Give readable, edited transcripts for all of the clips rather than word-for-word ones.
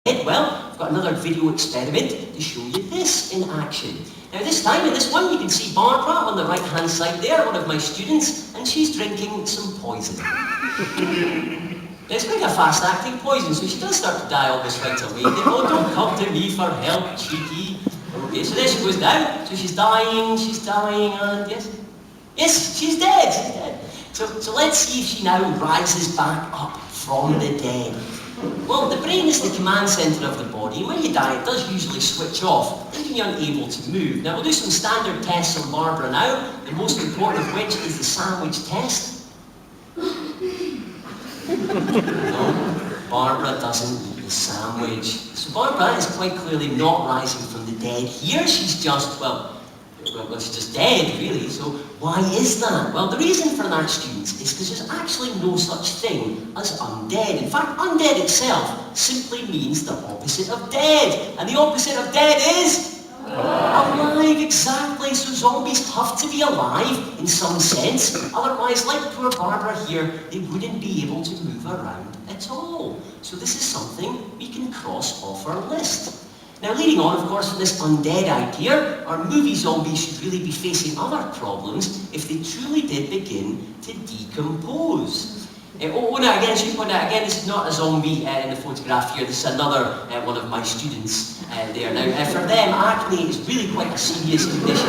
Well, I've got another video experiment to show you this in action. Now this time, in this one, you can see Barbara on the right-hand side there, one of my students, and she's drinking some poison. Now, it's quite a fast-acting poison, so she does start to die almost right away. Oh, don't come to me for help, cheeky. Okay, so there she goes down. So she's dying, and yes? Yes, she's dead, So let's see if she now rises back up from the dead. Well, the brain is the command centre of the body, and when you die, it does usually switch off, leaving you unable to move. Now, we'll do some standard tests on Barbara now, the most important of which is the sandwich test. No, Barbara doesn't eat the sandwich. So Barbara is quite clearly not rising from the dead here. She's just, well, she's just dead, really. So why is that? Well, the reason for that, students, is because there's actually no such thing as undead. In fact, undead itself simply means the opposite of dead. And the opposite of dead is alive, exactly. So zombies have to be alive in some sense. Otherwise, like poor Barbara here, they wouldn't be able to move around at all. So this is something we can cross off our list. Now, leading on, of course, from this undead idea, our movie zombies should really be facing other problems if they truly did begin to decompose. Now again, I should point out, again, this is not a zombie in the photograph here, this is another one of my students there. Now, for them, acne is really quite a serious condition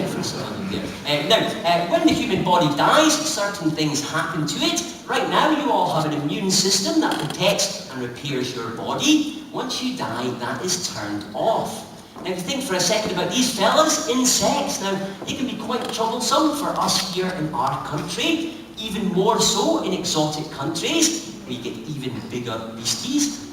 for some of you there. Now, when the human body dies, certain things happen to it. Right now, you all have an immune system that protects and repairs your body. Once you die, that is turned off. Now, if you think for a second about these fellas, insects, now, they can be quite troublesome for us here in our country, even more so in exotic countries, where you get even bigger beasties.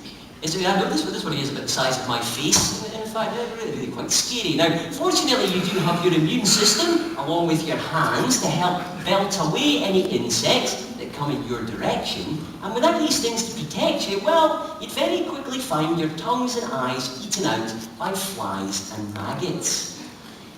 I know this one is about the size of my face. In fact, really quite scary. Now, fortunately, you do have your immune system, along with your hands, to help belt away any insects that come in your direction. And without these things to protect you, well, you'd very quickly find your tongues and eyes eaten out by flies and maggots.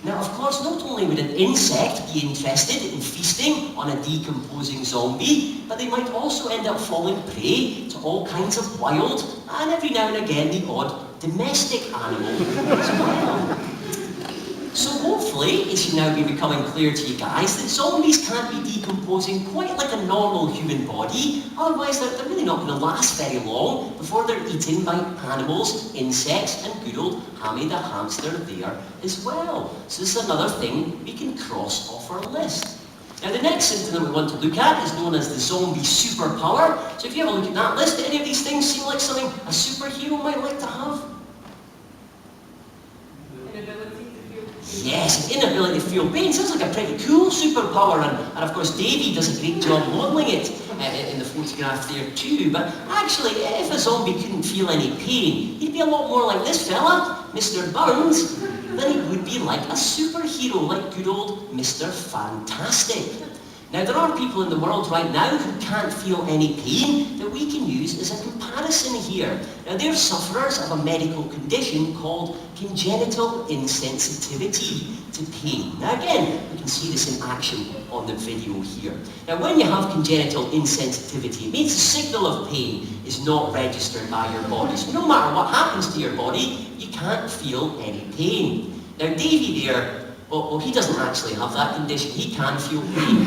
Now, of course, not only would an insect be interested in feasting on a decomposing zombie, but they might also end up falling prey to all kinds of wild, and every now and again, the odd domestic animal as well. So hopefully, it should now be becoming clear to you guys that zombies can't be decomposing quite like a normal human body, otherwise they're really not going to last very long before they're eaten by animals, insects, and good old Hammy the hamster there as well. So this is another thing we can cross off our list. Now the next symptom that we want to look at is known as the zombie superpower. So if you have a look at that list, do any of these things seem like something a superhero might like to have? Yes, an inability to feel pain. Sounds like a pretty cool superpower, and of course Davey does a great job modelling it in the photograph there too. But actually, if a zombie couldn't feel any pain, he'd be a lot more like this fella, Mr. Burns, than he would be like a superhero, like good old Mr. Fantastic. Now, there are people in the world right now who can't feel any pain that we can use as a comparison here. Now, they're sufferers of a medical condition called congenital insensitivity to pain. Now, again, we can see this in action on the video here. Now, when you have congenital insensitivity, it means the signal of pain is not registered by your body. So no matter what happens to your body, you can't feel any pain. Now, Davey there, well, he doesn't actually have that condition. He can feel pain.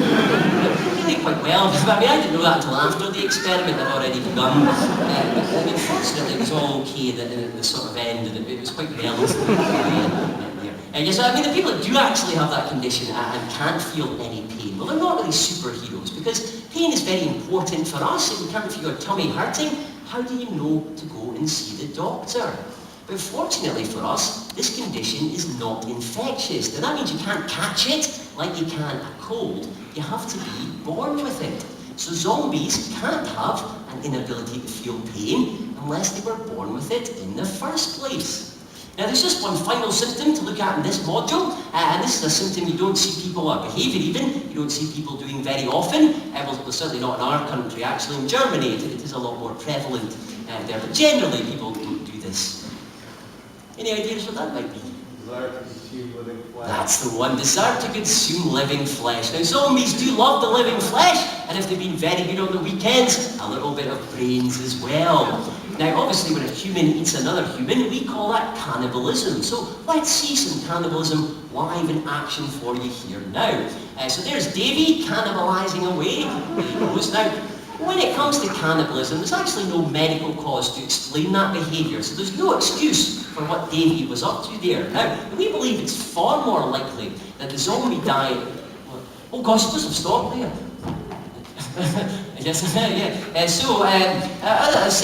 Really quite well. I mean, I didn't know that until after the experiment had already begun. I mean, fortunately, it was all okay at the sort of end, and it was quite relative. Yes, I mean, the people that do actually have that condition and can't feel any pain, well, they're not really superheroes, because pain is very important for us. If you can't feel your tummy hurting, how do you know to go and see the doctor? But fortunately for us, this condition is not infectious. Now that means you can't catch it like you can a cold. You have to be born with it. So zombies can't have an inability to feel pain unless they were born with it in the first place. Now there's just one final symptom to look at in this module, and this is a symptom you don't see people, or behaviour even, you don't see people doing very often. Well, certainly not in our country, actually in Germany it is a lot more prevalent there, but generally people don't do this. Any ideas what that might be? Desire to consume living flesh. That's the one, desire to consume living flesh. Now zombies do love the living flesh, and if they've been very good on the weekends, a little bit of brains as well. Now, obviously, when a human eats another human, we call that cannibalism. So let's see some cannibalism live in action for you here now. So there's Davy cannibalising away. There he goes. Now, when it comes to cannibalism, there's actually no medical cause to explain that behaviour, so there's no excuse for what Davy was up to there. Now, we believe it's far more likely that the zombie diet... Oh gosh, it doesn't stop there. Yes,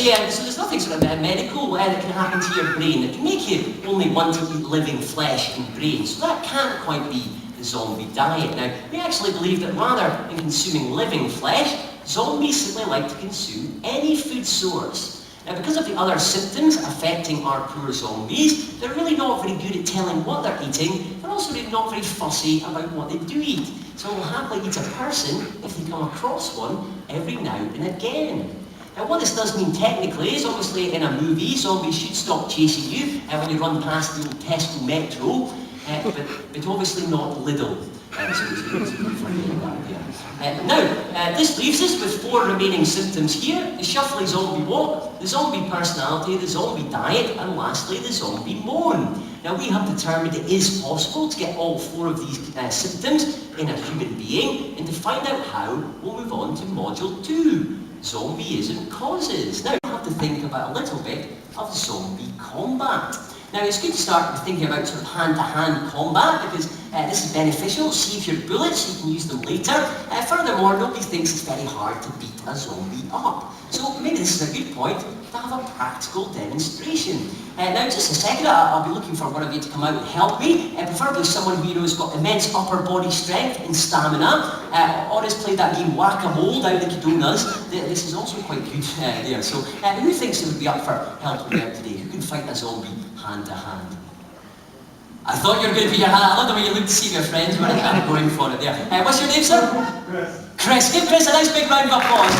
yeah. So there's nothing sort of medical that can happen to your brain that can make you only want to eat living flesh and brain. So that can't quite be the zombie diet. Now, we actually believe that rather than consuming living flesh, zombies simply like to consume any food source. Now, because of the other symptoms affecting our poor zombies, they're really not very good at telling what they're eating. They're also really not very fussy about what they do eat. So they'll happily eat a person if they come across one every now and again. Now, what this does mean technically is, obviously in a movie, zombies should stop chasing you when you run past the old Tesco Metro, but obviously not Lidl. Now, this leaves us with 4 remaining symptoms here: the shuffly zombie walk, the zombie personality, the zombie diet, and lastly, the zombie moan. Now, we have determined it is possible to get all 4 of these symptoms in a human being, and to find out how, we'll move on to Module 2, Zombieism Causes. Now, we have to think about a little bit of zombie combat. Now, it's good to start with thinking about sort of hand-to-hand combat, because this is beneficial. Save your bullets, you can use them later. Furthermore, nobody thinks it's very hard to beat a zombie up. So maybe this is a good point to have a practical demonstration. Now, just a second, I'll be looking for one of you to come out and help me, preferably someone who has got immense upper body strength and stamina, or has played that game Whack-A-Mole down the Cadonas. This is also quite good there. So, who thinks they would be up for helping me out today? Who can fight a zombie hand-to-hand? I thought you were going to put your hand. I love the way you look to see your friends, but I can't go in for it there. What's your name, sir? Chris. Chris. Give Chris a nice big round of applause.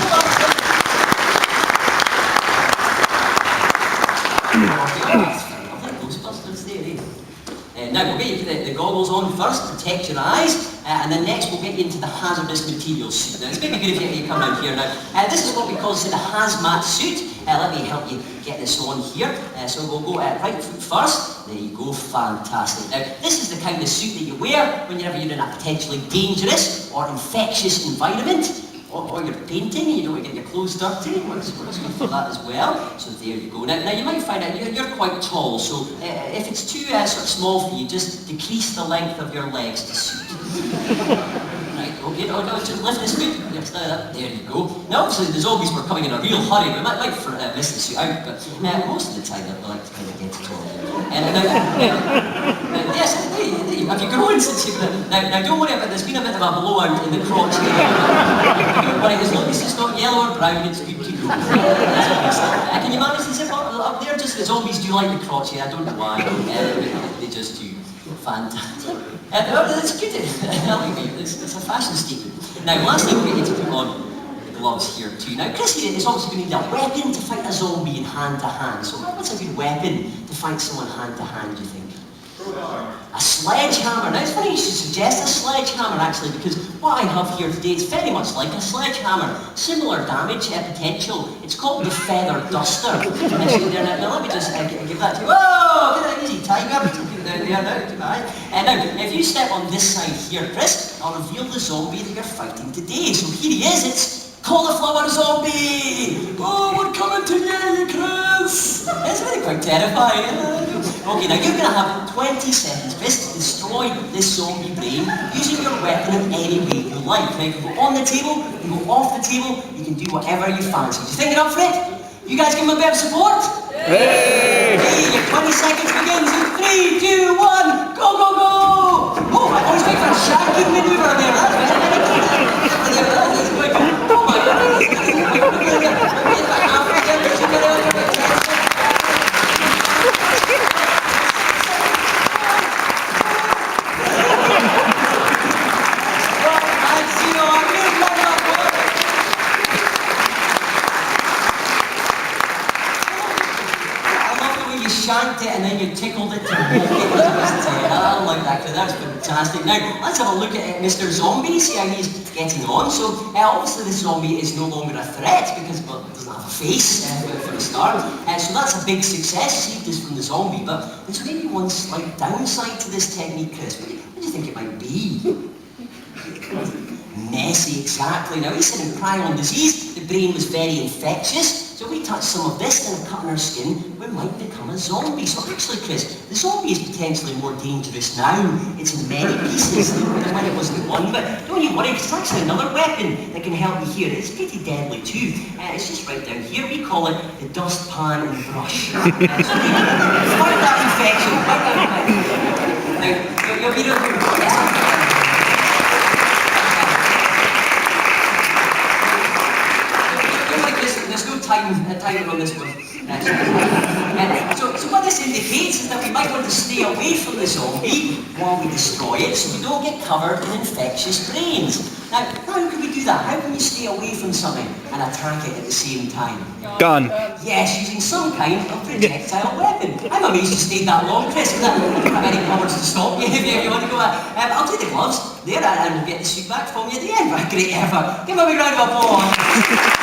Now we'll get you the goggles on first, protect your eyes, and then next we'll get you into the hazardous materials suit. Now it's maybe good if you come down here now. This is what we call the hazmat suit. Let me help you get this on here. So we'll go right foot first. There you go, fantastic. Now this is the kind of suit that you wear whenever you're in a potentially dangerous or infectious environment. Or you're painting and you don't want to get your clothes dirty. What's good for that as well. So there you go. Now you might find out you're quite tall, so if it's too sort of small for you, just decrease the length of your legs to suit. Right, okay, no, just lift this foot. Yes, there you go. Now obviously the zombies were coming in a real hurry. We might miss the suit out, but most of the time they like to kind of get it on. Yes, have you grown since you've been... Now don't worry about it, there's been a bit of a blowout in the crotch here. Don't worry, as long as it's not yellow or brown, it's good to go. Can you manage to zip up there? Just the zombies do like the crotch here, I don't know why. They just do. Fantastic. It's good. It's a fashion statement. Now, lastly, we'll get you to put on the gloves here too. Now, Chris here is obviously going to need a weapon to fight a zombie in hand-to-hand. So what's a good weapon to fight someone hand-to-hand, do you think? A sledgehammer. Now it's funny you should suggest a sledgehammer actually, because what I have here today is very much like a sledgehammer. Similar damage potential. It's called the feather duster. Now let me just give that to you. Whoa! Get that easy, tiger. There now. Now, if you step on this side here, Chris, I'll reveal the zombie that you're fighting today. So here he is. It's cauliflower zombie! Oh, we're coming to you, Chris! It's really quite terrifying. Okay, now you're going to have 20 seconds, Chris, to destroy this zombie brain using your weapon in any way you like. Now you can go on the table, you can go off the table, you can do whatever you fancy. Do you think you're up for it? You guys give him a bit of support? Hey! Okay, your 20 seconds begins in 3, 2, 1, go, go, go! Oh, I always wait for a shaggy maneuver there. That's very good. Oh my God. you shanked it and then you tickled it to milk it. I like that, Chris. That's fantastic. Now, let's have a look at Mr. Zombie, see how he's getting on. So, obviously this zombie is no longer a threat because, well, it doesn't have a face for a start. So that's a big success, saved us from the zombie. But there's maybe one slight downside to this technique, Chris. What do you think it might be? Messy, exactly. Now, he said in prion disease, the brain was very infectious, so if we touch some of this and cut on our skin, we might become a zombie. So actually, Chris, the zombie is potentially more dangerous now. It's in many pieces than when it was in one, but don't you worry, because it's actually another weapon that can help you here. It's pretty deadly too. It's just right down here. We call it the dust pan and brush. So fight that infection, fight that infection. Now, you'll be yes, there's no timer on this one. So what this indicates is that we might want to stay away from the zombie while we destroy it so we don't get covered in infectious brains. Now, how can we do that? How can we stay away from something and attack it at the same time? Gun. Yes, using some kind of projectile weapon. I'm amazed you stayed that long, Chris. I don't have any cupboards to stop you if you want to go. I'll take the gloves there and we'll get the suit back from you at the end. Great effort. Give him a big round of applause.